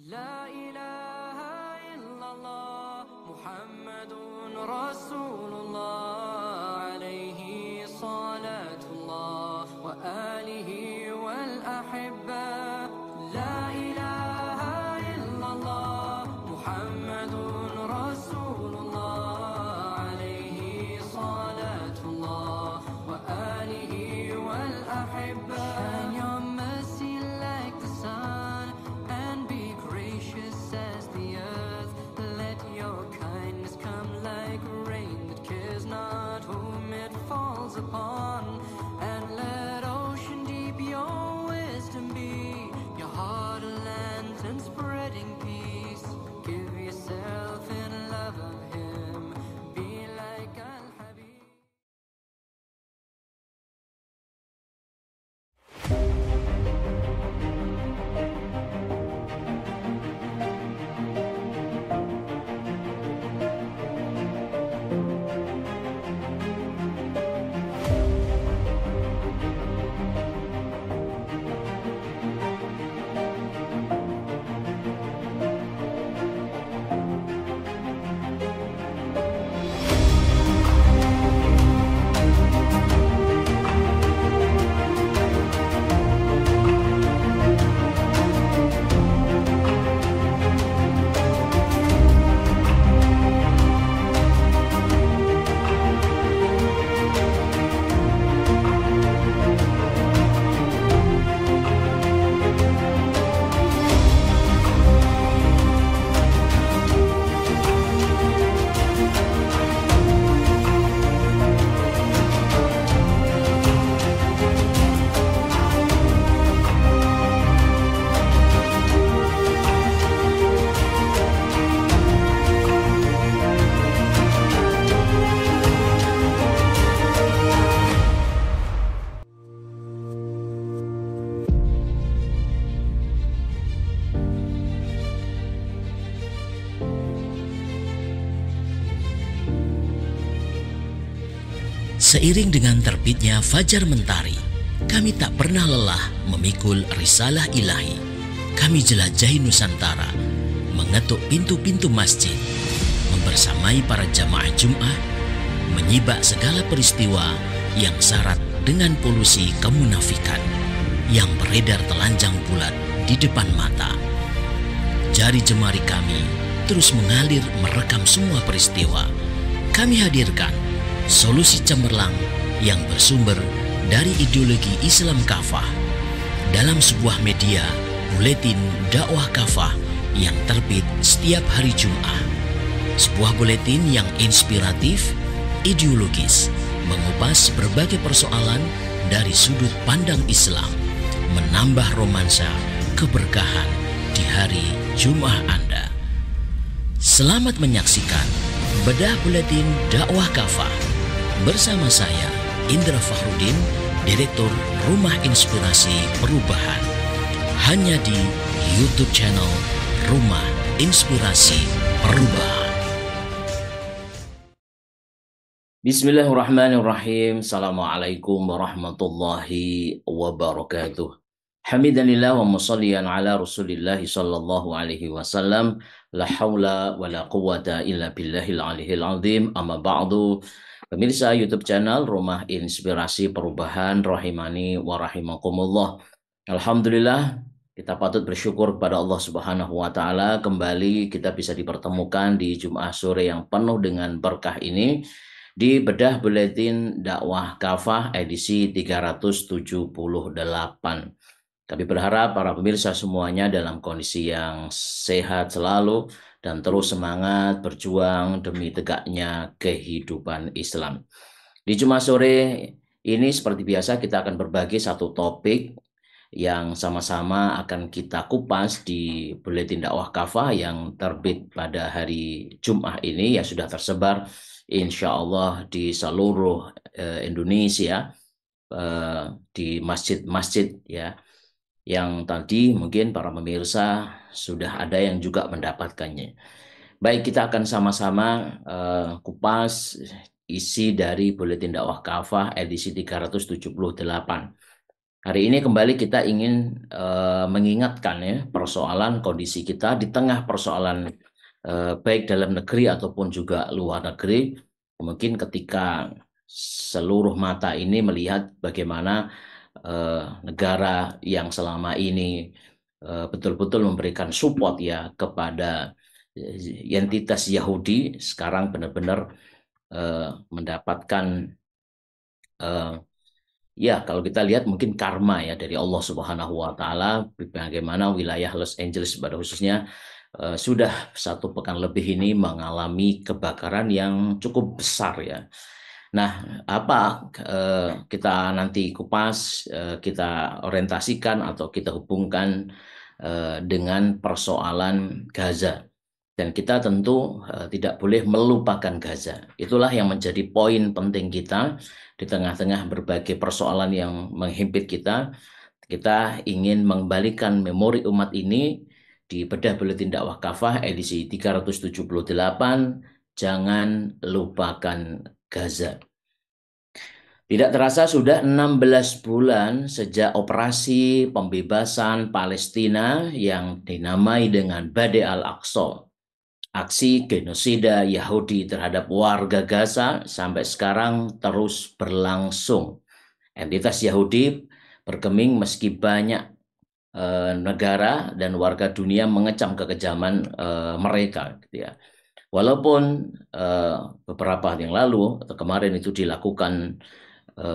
لا إله إلا الله محمد رسول الله عليه صلاة الله وآله والأحبة لا إله إلا الله محمد رسول الله عليه صلاة الله وآله والأحبة. Shine your mercy like the sun and be gracious as the earth. Let your kindness come like rain that cares not whom it falls upon. And let ocean deep your wisdom be, your heart a lantern spreading peace. Give yourself in love of him, be like Al-Habib. Seiring dengan terbitnya fajar mentari, kami tak pernah lelah memikul risalah ilahi. Kami jelajahi Nusantara, mengetuk pintu-pintu masjid, membersamai para jamaah Jum'ah, menyibak segala peristiwa yang syarat dengan polusi kemunafikan yang beredar telanjang bulat di depan mata. Jari jemari kami terus mengalir merekam semua peristiwa. Kami hadirkan solusi cemerlang yang bersumber dari ideologi Islam kafah dalam sebuah media buletin dakwah kafah yang terbit setiap hari Jumat. Sebuah buletin yang inspiratif, ideologis, mengupas berbagai persoalan dari sudut pandang Islam, menambah romansa keberkahan di hari Jumat Anda. Selamat menyaksikan bedah buletin dakwah kafah bersama saya Indra Fakhrudin, Direktur Rumah Inspirasi Perubahan, hanya di YouTube channel Rumah Inspirasi Perubahan. Bismillahirrahmanirrahim. Assalamualaikum warahmatullahi wabarakatuh. Hamidanillah wa musalliyan ala Rasulillahi sallallahu alaihi wasallam. La haula wa la quwata illa billahil aliyil azim. Amma ba'du. Pemirsa YouTube channel Rumah Inspirasi Perubahan rahimani wa rahimakumullah. Alhamdulillah, kita patut bersyukur kepada Allah Subhanahu wa taala, kembali kita bisa dipertemukan di Jumat sore yang penuh dengan berkah ini di bedah buletin dakwah kafah edisi 378. Kami berharap para pemirsa semuanya dalam kondisi yang sehat selalu dan terus semangat berjuang demi tegaknya kehidupan Islam. Di Jumat sore ini seperti biasa kita akan berbagi satu topik yang sama-sama akan kita kupas di buletin dakwah kafah yang terbit pada hari Jumat ini, yang sudah tersebar insya Allah di seluruh Indonesia, di masjid-masjid ya, yang tadi mungkin para pemirsa sudah ada yang juga mendapatkannya. Baik, kita akan sama-sama kupas isi dari buletin dakwah kafah edisi 378. Hari ini kembali kita ingin mengingatkan ya persoalan kondisi kita di tengah persoalan baik dalam negeri ataupun juga luar negeri. Mungkin ketika seluruh mata ini melihat bagaimana negara yang selama ini betul-betul memberikan support ya kepada entitas Yahudi sekarang benar-benar mendapatkan eh, ya, kalau kita lihat mungkin karma ya dari Allah Subhanahu wa taala bagaimana wilayah Los Angeles pada khususnya sudah 1 pekan lebih ini mengalami kebakaran yang cukup besar ya. Nah, apa kita nanti kupas, kita orientasikan atau kita hubungkan dengan persoalan Gaza. Dan kita tentu tidak boleh melupakan Gaza. Itulah yang menjadi poin penting kita di tengah-tengah berbagai persoalan yang menghimpit kita. Kita ingin mengembalikan memori umat ini di Bedah Buletin Dakwah Kafah edisi 378. Jangan lupakan Gaza. Tidak terasa sudah 16 bulan sejak operasi pembebasan Palestina yang dinamai dengan Badai Al-Aqsa. Aksi genosida Yahudi terhadap warga Gaza sampai sekarang terus berlangsung. Entitas Yahudi bergeming meski banyak negara dan warga dunia mengecam kekejaman mereka, gitu ya. Walaupun beberapa hari yang lalu atau kemarin itu dilakukan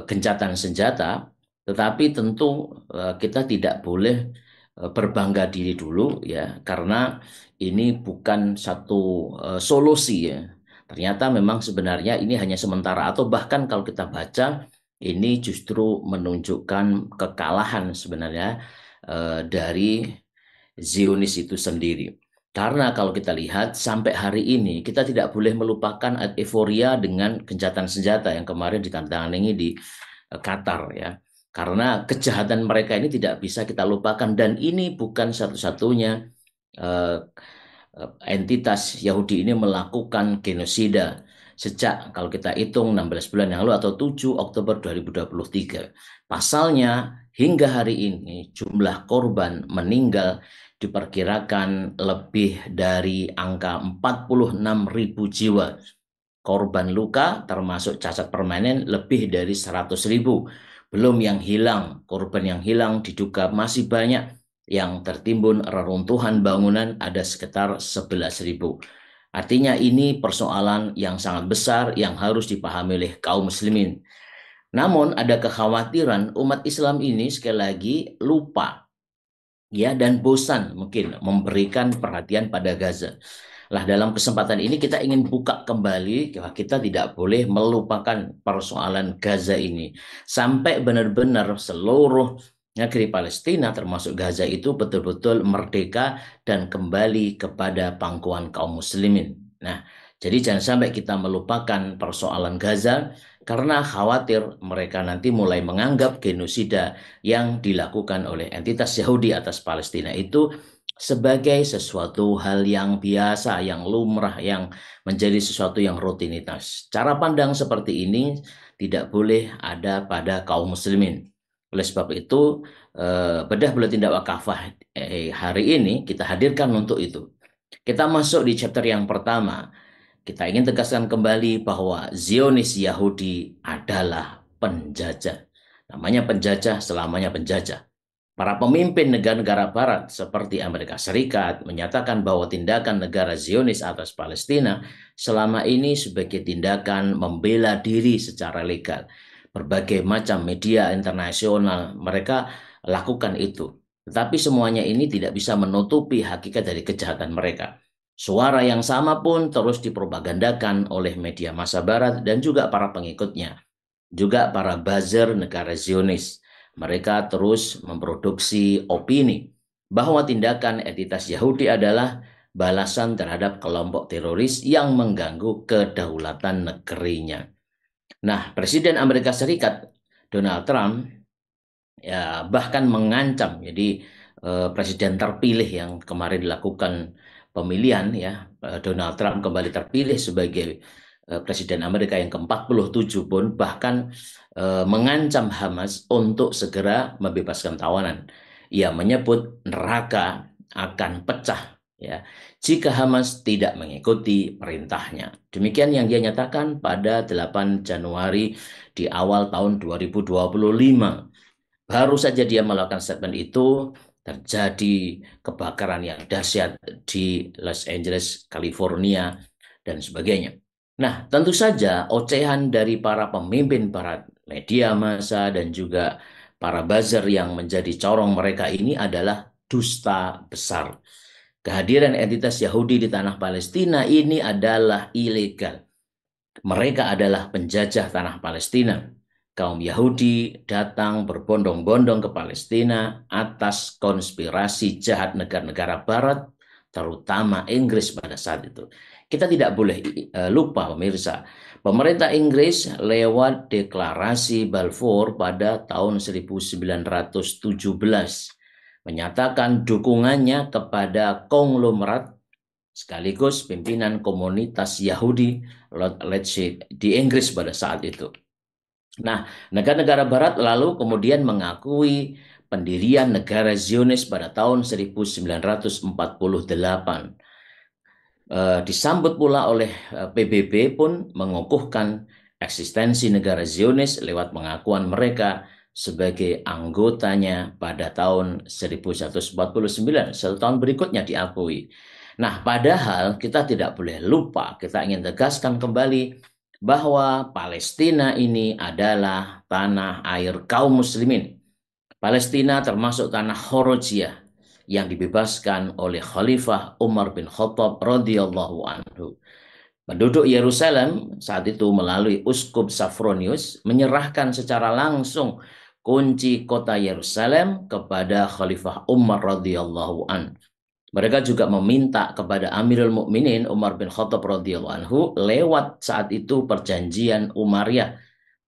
gencatan senjata, tetapi tentu kita tidak boleh berbangga diri dulu ya, karena ini bukan satu solusi ya. Ternyata memang sebenarnya ini hanya sementara atau bahkan kalau kita baca ini justru menunjukkan kekalahan sebenarnya dari Zionis itu sendiri. Karena kalau kita lihat sampai hari ini kita tidak boleh melupakan euforia dengan gencatan senjata yang kemarin ditandatangani di Qatar ya. Karena kejahatan mereka ini tidak bisa kita lupakan dan ini bukan satu-satunya eh, entitas Yahudi ini melakukan genosida sejak kalau kita hitung 16 bulan yang lalu atau 7 Oktober 2023. Pasalnya hingga hari ini jumlah korban meninggal diperkirakan lebih dari angka 46.000 jiwa. Korban luka termasuk cacat permanen lebih dari 100.000. Belum yang hilang, korban yang hilang diduga masih banyak. Yang tertimbun reruntuhan bangunan ada sekitar 11.000. Artinya ini persoalan yang sangat besar yang harus dipahami oleh kaum muslimin. Namun ada kekhawatiran umat Islam ini sekali lagi lupa ya dan bosan mungkin memberikan perhatian pada Gaza. Lah dalam kesempatan ini kita ingin buka kembali bahwa kita tidak boleh melupakan persoalan Gaza ini sampai benar-benar seluruh negeri Palestina termasuk Gaza itu betul-betul merdeka dan kembali kepada pangkuan kaum muslimin. Nah, jadi jangan sampai kita melupakan persoalan Gaza karena khawatir mereka nanti mulai menganggap genosida yang dilakukan oleh entitas Yahudi atas Palestina itu sebagai sesuatu hal yang biasa, yang lumrah, yang menjadi sesuatu yang rutinitas. Cara pandang seperti ini tidak boleh ada pada kaum muslimin. Oleh sebab itu, bedah buletin dakwah kafah hari ini kita hadirkan untuk itu. Kita masuk di chapter yang pertama. Kita ingin tegaskan kembali bahwa Zionis Yahudi adalah penjajah. Namanya penjajah, selamanya penjajah. Para pemimpin negara-negara barat seperti Amerika Serikat menyatakan bahwa tindakan negara Zionis atas Palestina selama ini sebagai tindakan membela diri secara legal. Berbagai macam media internasional mereka lakukan itu. Tetapi semuanya ini tidak bisa menutupi hakikat dari kejahatan mereka. Suara yang sama pun terus dipropagandakan oleh media massa barat dan juga para pengikutnya. Juga para buzzer negara Zionis. Mereka terus memproduksi opini bahwa tindakan entitas Yahudi adalah balasan terhadap kelompok teroris yang mengganggu kedaulatan negerinya. Nah, Presiden Amerika Serikat Donald Trump ya bahkan mengancam. Jadi presiden terpilih yang kemarin dilakukan pemilihan ya Donald Trump kembali terpilih sebagai Presiden Amerika yang ke-47 pun bahkan mengancam Hamas untuk segera membebaskan tawanan. Ia menyebut neraka akan pecah ya jika Hamas tidak mengikuti perintahnya. Demikian yang dia nyatakan pada 8 Januari di awal tahun 2025. Baru saja dia melakukan statement itu, terjadi kebakaran yang dahsyat di Los Angeles, California, dan sebagainya. Nah, tentu saja ocehan dari para pemimpin, para media massa, dan juga para buzzer yang menjadi corong mereka ini adalah dusta besar. Kehadiran entitas Yahudi di tanah Palestina ini adalah ilegal. Mereka adalah penjajah tanah Palestina. Kaum Yahudi datang berbondong-bondong ke Palestina atas konspirasi jahat negara-negara Barat, terutama Inggris pada saat itu. Kita tidak boleh lupa, pemirsa. Pemerintah Inggris lewat deklarasi Balfour pada tahun 1917 menyatakan dukungannya kepada konglomerat sekaligus pimpinan komunitas Yahudi Lord Leipzig di Inggris pada saat itu. Nah, negara-negara Barat lalu kemudian mengakui pendirian negara Zionis pada tahun 1948. Disambut pula oleh PBB pun mengukuhkan eksistensi negara Zionis lewat pengakuan mereka sebagai anggotanya pada tahun 1949. Satu tahun berikutnya diakui. Nah, padahal kita tidak boleh lupa, kita ingin tegaskan kembali bahwa Palestina ini adalah tanah air kaum muslimin. Palestina termasuk tanah Horojiyah yang dibebaskan oleh Khalifah Umar bin Khattab radhiyallahu anhu. Penduduk Yerusalem saat itu melalui Uskup Safronius menyerahkan secara langsung kunci kota Yerusalem kepada Khalifah Umar radhiyallahu anhu. Mereka juga meminta kepada Amirul Mukminin Umar bin Khattab radhiyallahu anhu lewat saat itu perjanjian Umayyah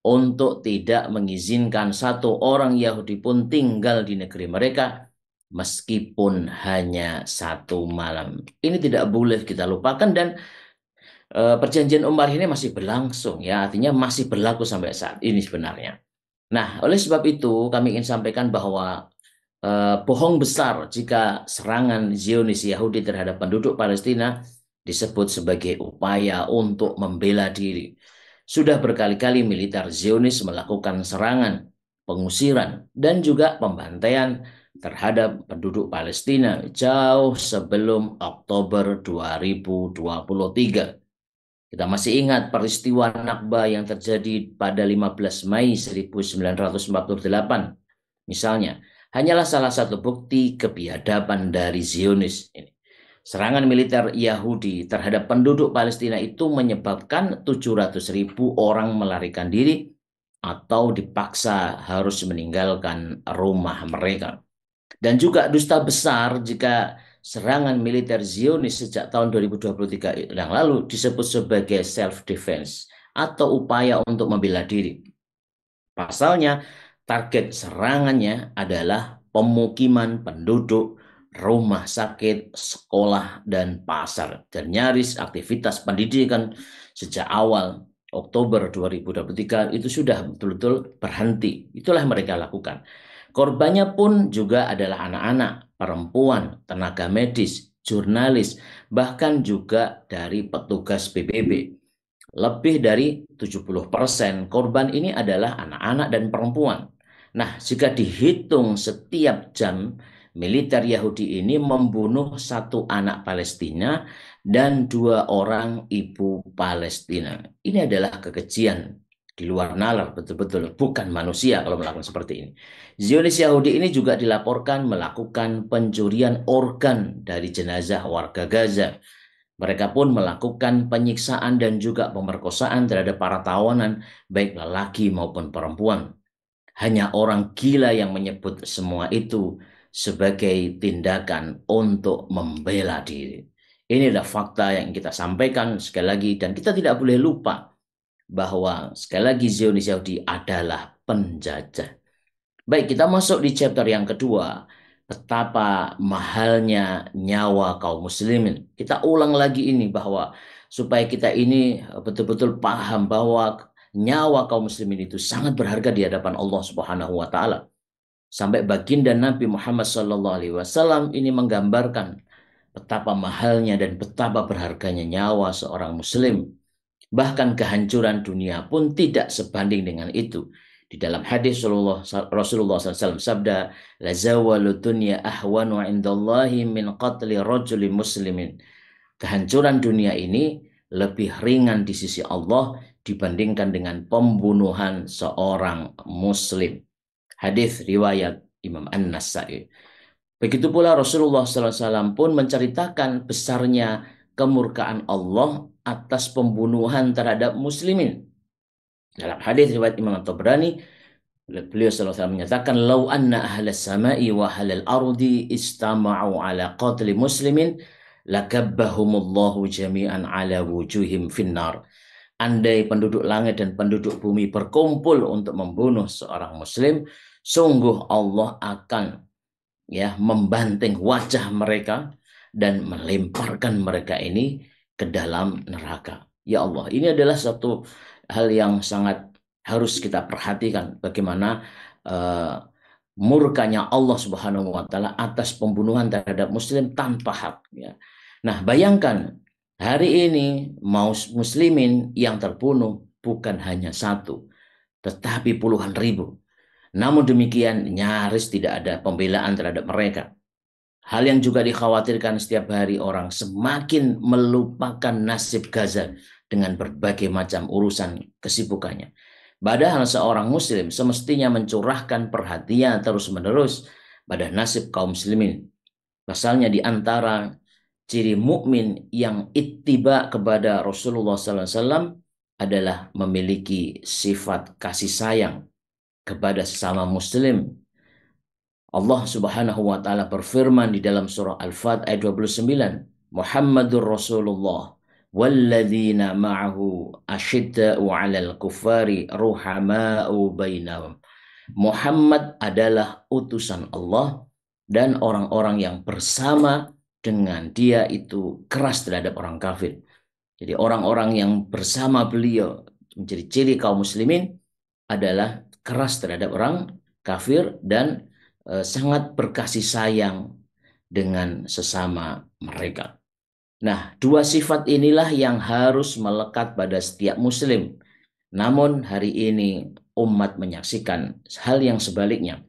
untuk tidak mengizinkan satu orang Yahudi pun tinggal di negeri mereka meskipun hanya satu malam. Ini tidak boleh kita lupakan dan perjanjian Umar ini masih berlangsung ya, artinya masih berlaku sampai saat ini sebenarnya. Nah, oleh sebab itu kami ingin sampaikan bahwa bohong besar jika serangan Zionis Yahudi terhadap penduduk Palestina disebut sebagai upaya untuk membela diri. Sudah berkali-kali militer Zionis melakukan serangan, pengusiran, dan juga pembantaian terhadap penduduk Palestina jauh sebelum Oktober 2023. Kita masih ingat peristiwa Nakba yang terjadi pada 15 Mei 1948. Misalnya, hanyalah salah satu bukti kebiadaban dari Zionis ini. Serangan militer Yahudi terhadap penduduk Palestina itu menyebabkan 700.000 orang melarikan diri atau dipaksa harus meninggalkan rumah mereka. Dan juga dusta besar jika serangan militer Zionis sejak tahun 2023 yang lalu disebut sebagai self-defense atau upaya untuk membela diri. Pasalnya, target serangannya adalah pemukiman penduduk, rumah sakit, sekolah, dan pasar. Dan nyaris aktivitas pendidikan sejak awal Oktober 2023 itu sudah betul-betul berhenti. Itulah yang mereka lakukan. Korbannya pun juga adalah anak-anak, perempuan, tenaga medis, jurnalis, bahkan juga dari petugas PBB. Lebih dari 70% korban ini adalah anak-anak dan perempuan. Nah, jika dihitung setiap jam, militer Yahudi ini membunuh satu anak Palestina dan 2 orang ibu Palestina. Ini adalah kekejian di luar nalar, betul-betul bukan manusia kalau melakukan seperti ini. Zionis Yahudi ini juga dilaporkan melakukan pencurian organ dari jenazah warga Gaza. Mereka pun melakukan penyiksaan dan juga pemerkosaan terhadap para tawanan, baik lelaki maupun perempuan. Hanya orang gila yang menyebut semua itu sebagai tindakan untuk membela diri. Ini adalah fakta yang kita sampaikan sekali lagi, dan kita tidak boleh lupa bahwa sekali lagi Zionis Yahudi adalah penjajah. Baik, kita masuk di chapter yang kedua. betapa mahalnya nyawa kaum muslimin. Kita ulang lagi ini bahwa supaya kita ini betul-betul paham bahwa nyawa kaum muslimin itu sangat berharga di hadapan Allah Subhanahu wa taala. Sampai baginda Nabi Muhammad SAW ini menggambarkan betapa mahalnya dan betapa berharganya nyawa seorang muslim. Bahkan kehancuran dunia pun tidak sebanding dengan itu. Di dalam hadis Rasulullah SAW sabda, la zawalu dunya ahwanu indallahi min qatli rajuli muslimin. Kehancuran dunia ini lebih ringan di sisi Allah dibandingkan dengan pembunuhan seorang muslim. Hadis riwayat Imam An-Nasai. Begitu pula Rasulullah SAW pun menceritakan besarnya kemurkaan Allah atas pembunuhan terhadap muslimin. Dalam hadis riwayat Imam At-Tabrani, beliau SAW menyatakan, "Lau anna ahlas samai wa ahlal ardi istama'u ala qatli muslimin, lakabbahumullahu jami'an ala wujuhim finnar." Andai penduduk langit dan penduduk bumi berkumpul untuk membunuh seorang muslim, sungguh Allah akan membanting wajah mereka dan melemparkan mereka ini ke dalam neraka. Ya Allah, ini adalah satu hal yang sangat harus kita perhatikan, bagaimana murkanya Allah Subhanahu wa taala atas pembunuhan terhadap muslim tanpa hak, ya. Nah, bayangkan hari ini muslimin yang terbunuh bukan hanya satu, tetapi puluhan ribu. Namun demikian nyaris tidak ada pembelaan terhadap mereka. Hal yang juga dikhawatirkan setiap hari, orang semakin melupakan nasib Gaza dengan berbagai macam urusan kesibukannya. Padahal seorang muslim semestinya mencurahkan perhatian terus-menerus pada nasib kaum muslimin. Pasalnya di antara ciri mukmin yang ittiba kepada Rasulullah SAW adalah memiliki sifat kasih sayang kepada sesama muslim. Allah Subhanahu wa taala berfirman di dalam surah Al-Fat ayat 29, Muhammadur Rasulullah walladzina ma'ahu asyidda'u 'alal kuffari ruhama'u bainahum. Muhammad adalah utusan Allah dan orang-orang yang bersama dengan dia itu keras terhadap orang kafir. Jadi orang-orang yang bersama beliau menjadi ciri kaum muslimin adalah keras terhadap orang kafir dan sangat berkasih sayang dengan sesama mereka. Nah, dua sifat inilah yang harus melekat pada setiap muslim. Namun hari ini umat menyaksikan hal yang sebaliknya.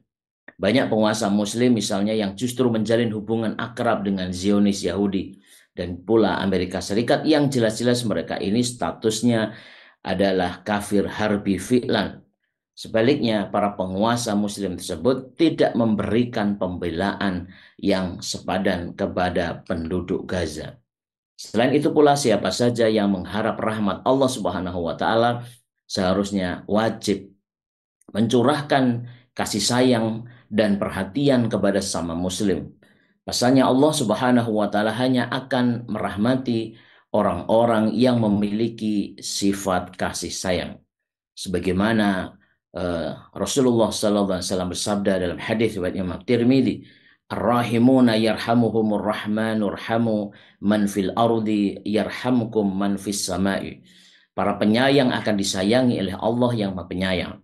Banyak penguasa muslim misalnya yang justru menjalin hubungan akrab dengan Zionis Yahudi dan pula Amerika Serikat yang jelas-jelas mereka ini statusnya adalah kafir harbi fi'lan. Sebaliknya, para penguasa muslim tersebut tidak memberikan pembelaan yang sepadan kepada penduduk Gaza. Selain itu pula, siapa saja yang mengharap rahmat Allah Subhanahu wa taala seharusnya wajib mencurahkan kasih sayang dan perhatian kepada sesama muslim. Pasalnya Allah Subhanahu wa taala hanya akan merahmati orang-orang yang memiliki sifat kasih sayang. Sebagaimana Rasulullah SAW bersabda dalam hadis riwayat Imam Tirmidzi, "Ar-rahimuna yarhamuhumur rahmanu irhamu man fil ardi yarhamkum man fis samai." Para penyayang akan disayangi oleh Allah yang Maha Penyayang.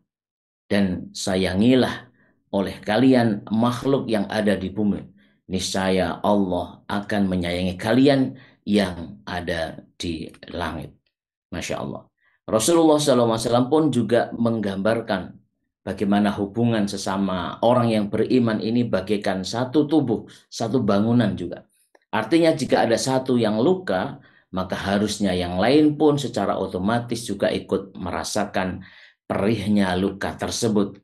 Dan sayangilah oleh kalian makhluk yang ada di bumi. Niscaya Allah akan menyayangi kalian yang ada di langit. Masya Allah. Rasulullah SAW pun juga menggambarkan bagaimana hubungan sesama orang yang beriman ini bagaikan satu tubuh, satu bangunan juga. Artinya jika ada satu yang luka, maka harusnya yang lain pun secara otomatis juga ikut merasakan perihnya luka tersebut.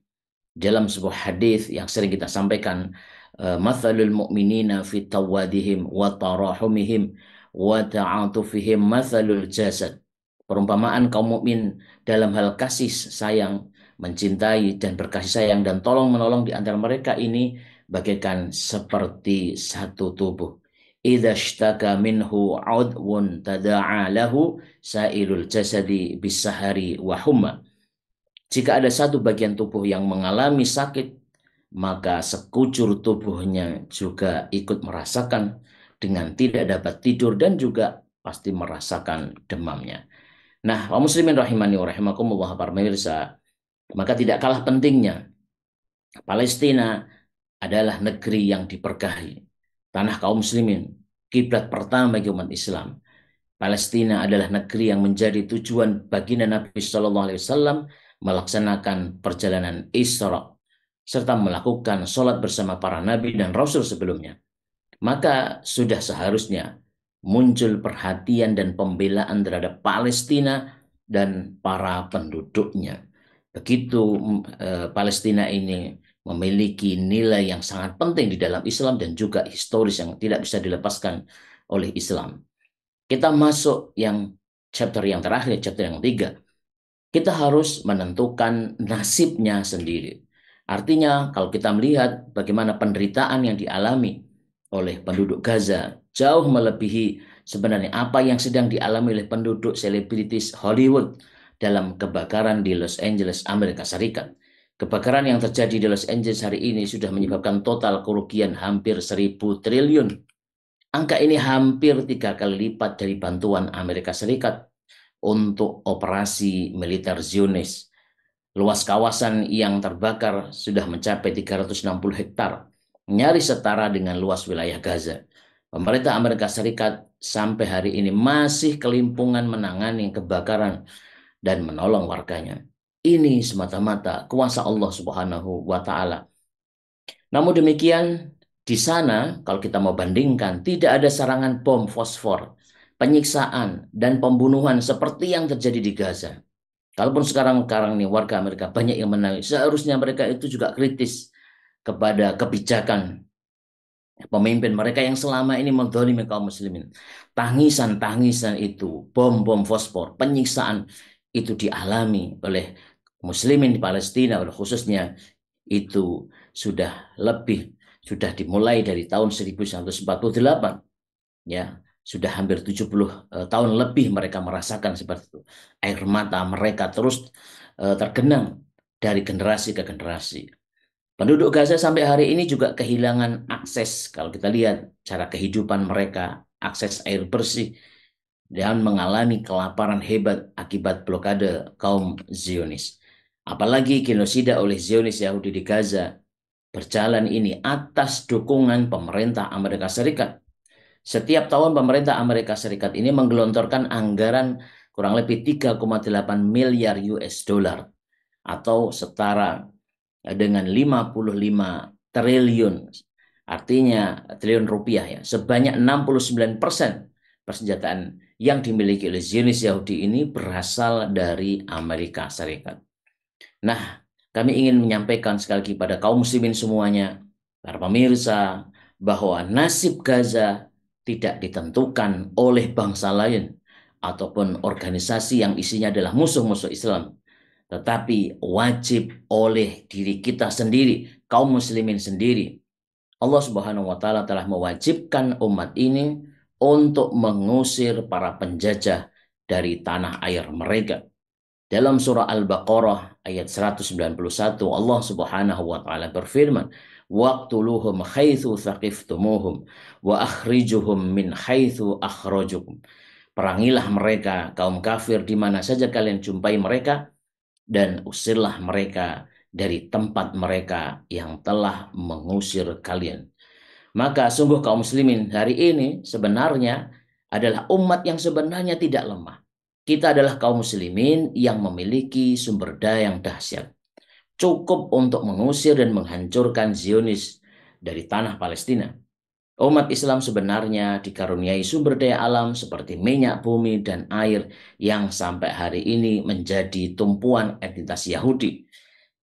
Dalam sebuah hadis yang sering kita sampaikan, mathalul mu'minina fi tawadihim wa tarahumihim wa ta'atufihim mathalul jasad. Perumpamaan kaum mukmin dalam hal kasih sayang, mencintai dan berkasih sayang dan tolong menolong di antara mereka ini bagaikan seperti satu tubuh. Idza ishtaka minhu 'udwun tada'a lahu sa'irul jasadi bisahari wa humma. Jika ada satu bagian tubuh yang mengalami sakit, maka sekujur tubuhnya juga ikut merasakan dengan tidak dapat tidur dan juga pasti merasakan demamnya. Nah, kaum muslimin rahimani wa rahimakumullah para pemirsa, maka tidak kalah pentingnya Palestina adalah negeri yang diberkahi. Tanah kaum muslimin, kiblat pertama bagi umat Islam. Palestina adalah negeri yang menjadi tujuan baginda Nabi Shallallahu Alaihi Wasallam melaksanakan perjalanan Isra serta melakukan sholat bersama para nabi dan rasul sebelumnya. Maka sudah seharusnya muncul perhatian dan pembelaan terhadap Palestina dan para penduduknya. Begitu Palestina ini memiliki nilai yang sangat penting di dalam Islam dan juga historis yang tidak bisa dilepaskan oleh Islam. Kita masuk yang chapter yang terakhir, chapter yang ketiga. Kita harus menentukan nasibnya sendiri. Artinya kalau kita melihat bagaimana penderitaan yang dialami oleh penduduk Gaza jauh melebihi sebenarnya apa yang sedang dialami oleh penduduk selebritis Hollywood dalam kebakaran di Los Angeles, Amerika Serikat. Kebakaran yang terjadi di Los Angeles hari ini sudah menyebabkan total kerugian hampir 1.000 triliun. Angka ini hampir 3 kali lipat dari bantuan Amerika Serikat untuk operasi militer Zionis. Luas kawasan yang terbakar sudah mencapai 360 hektar, nyaris setara dengan luas wilayah Gaza. Pemerintah Amerika Serikat sampai hari ini masih kelimpungan menangani kebakaran dan menolong warganya. Ini semata-mata kuasa Allah Subhanahu wa Ta'ala. Namun demikian, di sana kalau kita mau bandingkan, tidak ada serangan bom fosfor, penyiksaan, dan pembunuhan seperti yang terjadi di Gaza. Kalaupun sekarang nih warga Amerika banyak yang menangis, seharusnya mereka itu juga kritis kepada kebijakan pemimpin mereka yang selama ini menzalimi kaum muslimin. Tangisan-tangisan itu, bom-bom fosfor, penyiksaan itu dialami oleh muslimin di Palestina, khususnya itu sudah dimulai dari tahun 1948, ya sudah hampir 70 tahun lebih mereka merasakan seperti itu. Air mata mereka terus tergenang dari generasi ke generasi. Penduduk Gaza sampai hari ini juga kehilangan akses, kalau kita lihat cara kehidupan mereka, akses air bersih, dan mengalami kelaparan hebat akibat blokade kaum Zionis. Apalagi genosida oleh Zionis Yahudi di Gaza berjalan ini atas dukungan pemerintah Amerika Serikat. Setiap tahun pemerintah Amerika Serikat ini menggelontorkan anggaran kurang lebih 3,8 miliar US dollar atau setara dengan 55 triliun, artinya triliun rupiah ya, sebanyak 69% persenjataan yang dimiliki oleh Zionis Yahudi ini berasal dari Amerika Serikat. Nah, kami ingin menyampaikan sekali lagi pada kaum muslimin semuanya, para pemirsa, bahwa nasib Gaza tidak ditentukan oleh bangsa lain ataupun organisasi yang isinya adalah musuh-musuh Islam, tetapi wajib oleh diri kita sendiri, kaum muslimin sendiri. Allah Subhanahu wa Ta'ala telah mewajibkan umat ini untuk mengusir para penjajah dari tanah air mereka. Dalam surah Al-Baqarah ayat 191, Allah Subhanahu wa Ta'ala berfirman, "Waqtuluhum haitsu thaqiftumuhum wa akhrijuhum min haitsu akhrajukum." Perangilah mereka kaum kafir di mana saja kalian jumpai mereka dan usirlah mereka dari tempat mereka yang telah mengusir kalian. Maka sungguh kaum muslimin hari ini sebenarnya adalah umat yang sebenarnya tidak lemah. Kita adalah kaum muslimin yang memiliki sumber daya yang dahsyat. Cukup untuk mengusir dan menghancurkan Zionis dari tanah Palestina. Umat Islam sebenarnya dikaruniai sumber daya alam seperti minyak bumi dan air yang sampai hari ini menjadi tumpuan entitas Yahudi.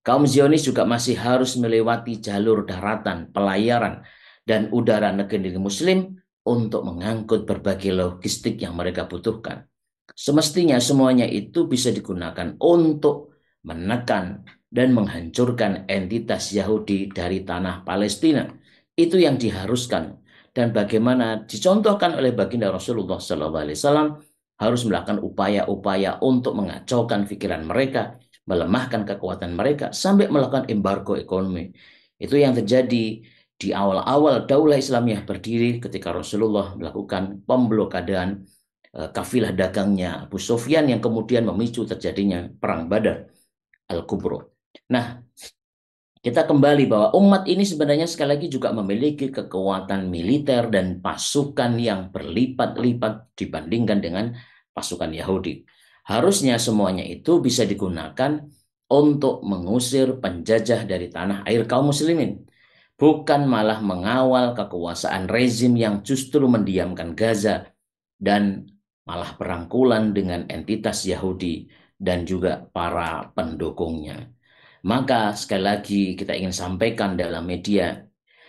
Kaum Zionis juga masih harus melewati jalur daratan, pelayaran, dan udara negeri Muslim untuk mengangkut berbagai logistik yang mereka butuhkan. Semestinya semuanya itu bisa digunakan untuk menekan dan menghancurkan entitas Yahudi dari tanah Palestina. Itu yang diharuskan dan bagaimana dicontohkan oleh baginda Rasulullah SAW harus melakukan upaya-upaya untuk mengacaukan pikiran mereka, melemahkan kekuatan mereka sampai melakukan embargo ekonomi Itu yang terjadi di awal-awal Daulah Islamiyah berdiri ketika Rasulullah melakukan pemblokadaan kafilah dagangnya Abu Sufyan yang kemudian memicu terjadinya Perang Badar Al-Kubro. Nah, kita kembali bahwa umat ini sebenarnya sekali lagi juga memiliki kekuatan militer dan pasukan yang berlipat-lipat dibandingkan dengan pasukan Yahudi. Harusnya semuanya itu bisa digunakan untuk mengusir penjajah dari tanah air kaum muslimin. Bukan malah mengawal kekuasaan rezim yang justru mendiamkan Gaza dan malah berangkulan dengan entitas Yahudi dan juga para pendukungnya. Maka sekali lagi kita ingin sampaikan dalam media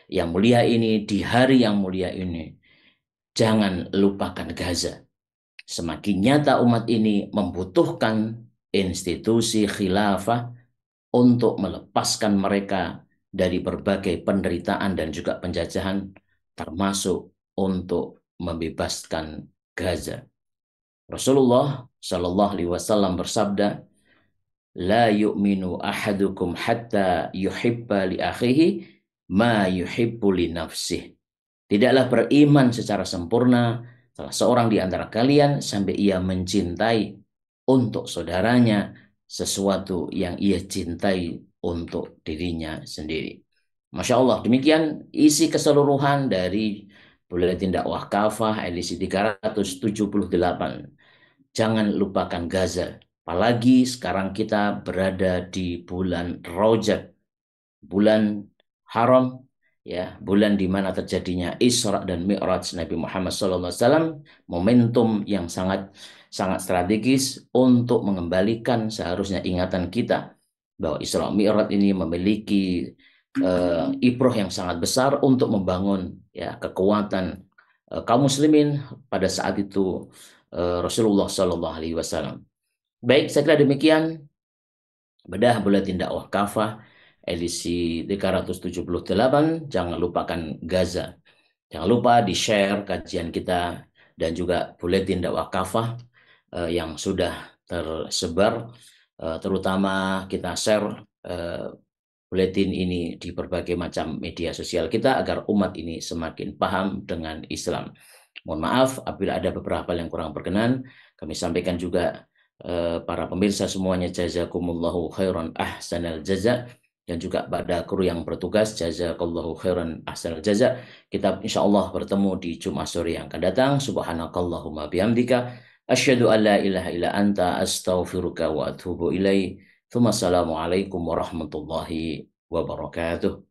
yang mulia ini, di hari yang mulia ini, jangan lupakan Gaza. Semakin nyata umat ini membutuhkan institusi khilafah untuk melepaskan mereka dari berbagai penderitaan dan juga penjajahan, termasuk untuk membebaskan Gaza. Rasulullah Shallallahu Alaihi Wasallam bersabda, la yu'minu ahadukum hatta yuhibba li akhihi ma yuhibbu li nafsih. Tidaklah beriman secara sempurna salah seorang di antara kalian sampai ia mencintai untuk saudaranya sesuatu yang ia cintai untuk dirinya sendiri. Masya Allah, demikian isi keseluruhan dari Buletin Dakwah Kafah edisi 378. Jangan lupakan Gaza. Apalagi sekarang kita berada di bulan Rajab, bulan haram, ya, bulan di mana terjadinya Isra dan Mi'raj Nabi Muhammad SAW, momentum yang sangat sangat strategis untuk mengembalikan seharusnya ingatan kita bahwa Isra Mi'raj ini memiliki ibrah yang sangat besar untuk membangun ya kekuatan kaum muslimin pada saat itu Rasulullah Shallallahu Alaihi Wasallam. Baik, saya kira demikian bedah Buletin Dakwah Kafah edisi 378. Jangan lupakan Gaza. Jangan lupa di-share kajian kita dan juga Buletin Dakwah Kafah yang sudah tersebar. Terutama kita share buletin ini di berbagai macam media sosial kita agar umat ini semakin paham dengan Islam. Mohon maaf apabila ada beberapa yang kurang berkenan. Kami sampaikan juga para pemirsa semuanya, jazakumullahu khairan ahsanal jaza, dan juga pada kru yang bertugas, jazakallahu khairan ahsanal jaza. Kita insyaallah bertemu di Jumat sore yang akan datang. Subhanakallahumma bihamdika asyhadu an la ilaha illa anta astaghfiruka wa atubu ilaik. Assalamualaikum warahmatullahi wabarakatuh.